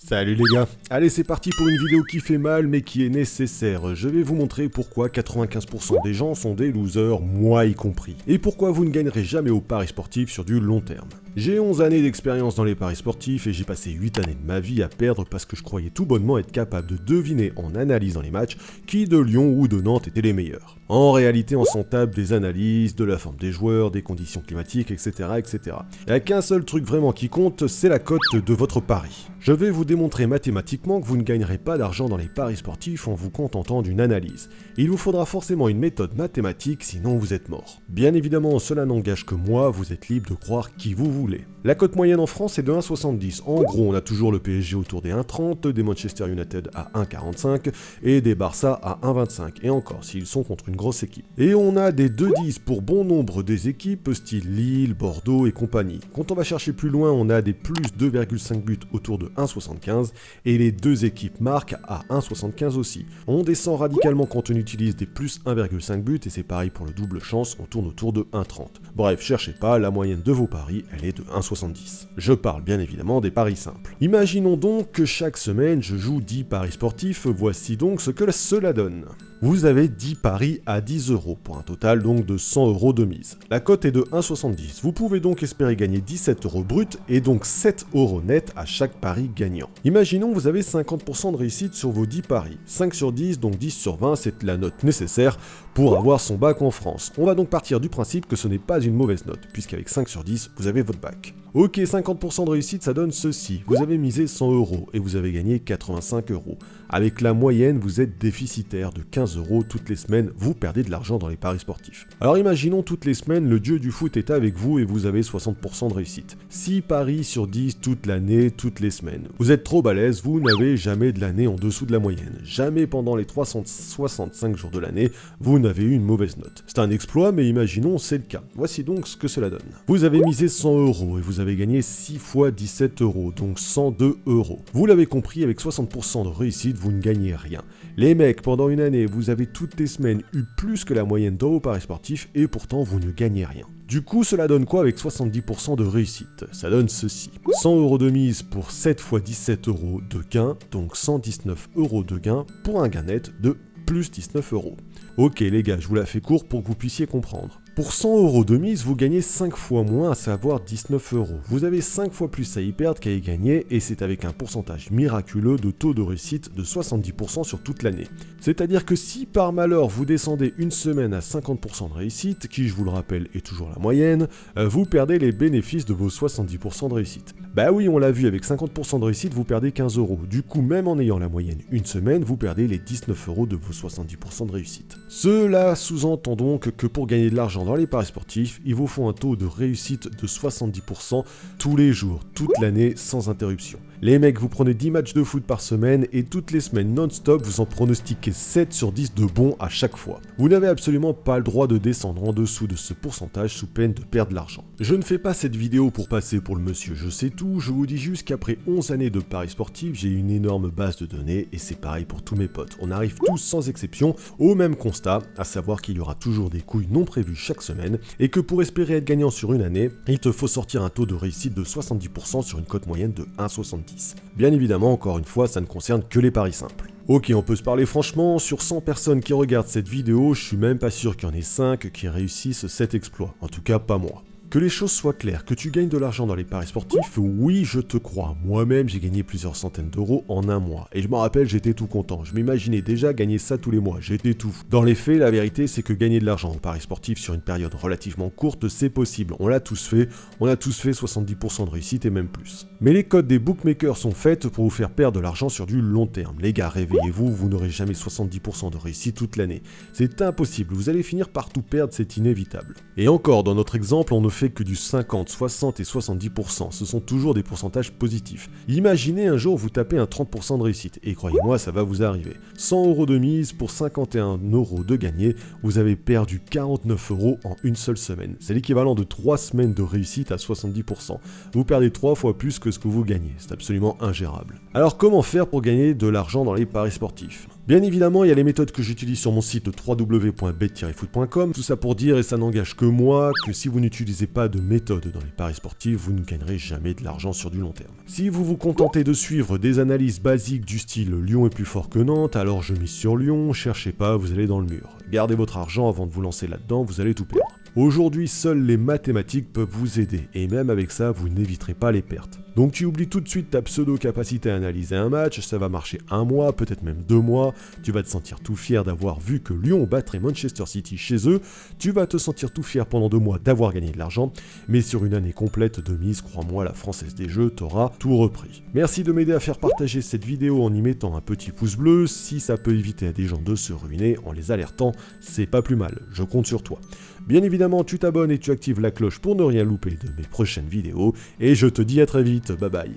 Salut les gars, allez c'est parti pour une vidéo qui fait mal mais qui est nécessaire. Je vais vous montrer pourquoi 95% des gens sont des losers, moi y compris. Et pourquoi vous ne gagnerez jamais au paris sportif sur du long terme. J'ai 11 années d'expérience dans les paris sportifs et j'ai passé 8 années de ma vie à perdre parce que je croyais tout bonnement être capable de deviner en analysant les matchs qui de Lyon ou de Nantes étaient les meilleurs. En réalité on s'en tape des analyses, de la forme des joueurs, des conditions climatiques, etc. etc. Il n'y a qu'un seul truc vraiment qui compte, c'est la cote de votre pari. Je vais vous démontrer mathématiquement que vous ne gagnerez pas d'argent dans les paris sportifs en vous contentant d'une analyse. Il vous faudra forcément une méthode mathématique, sinon vous êtes mort. Bien évidemment, cela n'engage que moi, vous êtes libre de croire qui vous voulez. La cote moyenne en France est de 1,70. En gros, on a toujours le PSG autour des 1,30, des Manchester United à 1,45 et des Barça à 1,25. Et encore, s'ils sont contre une grosse équipe. Et on a des 2,10 pour bon nombre des équipes, style Lille, Bordeaux et compagnie. Quand on va chercher plus loin, on a des plus 2,5 buts autour de 1,75 et les deux équipes marquent à 1,75 aussi. On descend radicalement quand on utilise des plus 1,5 buts et c'est pareil pour le double chance, on tourne autour de 1,30. Bref, cherchez pas, la moyenne de vos paris, elle est de 1,70. Je parle bien évidemment des paris simples. Imaginons donc que chaque semaine je joue 10 paris sportifs, voici donc ce que cela donne. Vous avez 10 paris à 10 € pour un total donc de 100 € de mise. La cote est de 1,70. Vous pouvez donc espérer gagner 17 € brut et donc 7 € net à chaque pari gagnant. Imaginons vous avez 50% de réussite sur vos 10 paris. 5 sur 10, donc 10 sur 20, c'est la note nécessaire pour avoir son bac en France. On va donc partir du principe que ce n'est pas une mauvaise note, puisqu'avec 5 sur 10, vous avez votre bac. Ok, 50% de réussite, ça donne ceci. Vous avez misé 100 € et vous avez gagné 85 €. Avec la moyenne, vous êtes déficitaire de 15 € toutes les semaines, vous perdez de l'argent dans les paris sportifs. Alors imaginons toutes les semaines, le dieu du foot est avec vous et vous avez 60% de réussite. 6 paris sur 10 toute l'année, toutes les semaines. Vous êtes trop balèze, vous n'avez jamais de l'année en dessous de la moyenne. Jamais pendant les 365 jours de l'année, vous n'avez eu une mauvaise note. C'est un exploit, mais imaginons c'est le cas. Voici donc ce que cela donne. Vous avez misé 100 € et vous avez gagné 6 fois 17 €, donc 102 €. Vous l'avez compris, avec 60% de réussite, vous ne gagnez rien. Les mecs, pendant une année, vous avez toutes les semaines eu plus que la moyenne dans vos paris sportifs et pourtant vous ne gagnez rien. Du coup, cela donne quoi avec 70% de réussite? Ça donne ceci. 100 € de mise pour 7 fois 17 € de gain, donc 119 € de gain pour un gain net de plus 19 €. Ok les gars, je vous la fais court pour que vous puissiez comprendre. Pour 100 € de mise, vous gagnez 5 fois moins, à savoir 19 €. Vous avez 5 fois plus à y perdre qu'à y gagner, et c'est avec un pourcentage miraculeux de taux de réussite de 70% sur toute l'année. C'est-à-dire que si par malheur vous descendez une semaine à 50% de réussite, qui je vous le rappelle est toujours la moyenne, vous perdez les bénéfices de vos 70% de réussite. Bah oui, on l'a vu, avec 50% de réussite, vous perdez 15 €. Du coup, même en ayant la moyenne une semaine, vous perdez les 19 € de vos 70% de réussite. Cela sous-entend donc que pour gagner de l'argent dans les paris sportifs, il vous faut un taux de réussite de 70% tous les jours, toute l'année, sans interruption. Les mecs, vous prenez 10 matchs de foot par semaine et toutes les semaines non-stop, vous en pronostiquez 7 sur 10 de bons à chaque fois. Vous n'avez absolument pas le droit de descendre en dessous de ce pourcentage sous peine de perdre de l'argent. Je ne fais pas cette vidéo pour passer pour le monsieur je sais tout, je vous dis juste qu'après 11 années de paris sportifs, j'ai une énorme base de données et c'est pareil pour tous mes potes. On arrive tous sans exception au même constat, à savoir qu'il y aura toujours des couilles non prévues chaque semaine et que pour espérer être gagnant sur une année, il te faut sortir un taux de réussite de 70% sur une cote moyenne de 1,70. Bien évidemment, encore une fois, ça ne concerne que les paris simples. Ok, on peut se parler franchement, sur 100 personnes qui regardent cette vidéo, je suis même pas sûr qu'il y en ait 5 qui réussissent cet exploit. En tout cas, pas moi. Que les choses soient claires, que tu gagnes de l'argent dans les paris sportifs, oui, je te crois. Moi-même, j'ai gagné plusieurs centaines d'euros en un mois. Et je me rappelle, j'étais tout content. Je m'imaginais déjà gagner ça tous les mois. J'étais tout fou. Dans les faits, la vérité, c'est que gagner de l'argent en paris sportifs sur une période relativement courte, c'est possible. On l'a tous fait. On a tous fait 70% de réussite et même plus. Mais les codes des bookmakers sont faites pour vous faire perdre de l'argent sur du long terme. Les gars, réveillez-vous, vous n'aurez jamais 70% de réussite toute l'année. C'est impossible. Vous allez finir par tout perdre, c'est inévitable. Et encore, dans notre exemple, on ne fait que du 50, 60 et 70%, ce sont toujours des pourcentages positifs. Imaginez un jour vous tapez un 30% de réussite, et croyez-moi ça va vous arriver. 100 € de mise pour 51 € de gagné, vous avez perdu 49 € en une seule semaine. C'est l'équivalent de 3 semaines de réussite à 70%. Vous perdez 3 fois plus que ce que vous gagnez, c'est absolument ingérable. Alors comment faire pour gagner de l'argent dans les paris sportifs? Bien évidemment, il y a les méthodes que j'utilise sur mon site www.bet-foot.com. Tout ça pour dire, et ça n'engage que moi, que si vous n'utilisez pas de méthode dans les paris sportifs, vous ne gagnerez jamais de l'argent sur du long terme. Si vous vous contentez de suivre des analyses basiques du style Lyon est plus fort que Nantes, alors je mise sur Lyon, cherchez pas, vous allez dans le mur. Gardez votre argent avant de vous lancer là-dedans, vous allez tout perdre. Aujourd'hui, seules les mathématiques peuvent vous aider, et même avec ça, vous n'éviterez pas les pertes. Donc tu oublies tout de suite ta pseudo-capacité à analyser un match, ça va marcher 1 mois, peut-être même 2 mois, tu vas te sentir tout fier d'avoir vu que Lyon battrait Manchester City chez eux, tu vas te sentir tout fier pendant 2 mois d'avoir gagné de l'argent, mais sur une année complète de mise, crois-moi, la Française des Jeux t'aura tout repris. Merci de m'aider à faire partager cette vidéo en y mettant un petit pouce bleu, si ça peut éviter à des gens de se ruiner en les alertant, c'est pas plus mal, je compte sur toi. Bien évidemment, tu t'abonnes et tu actives la cloche pour ne rien louper de mes prochaines vidéos, et je te dis à très vite, bye bye.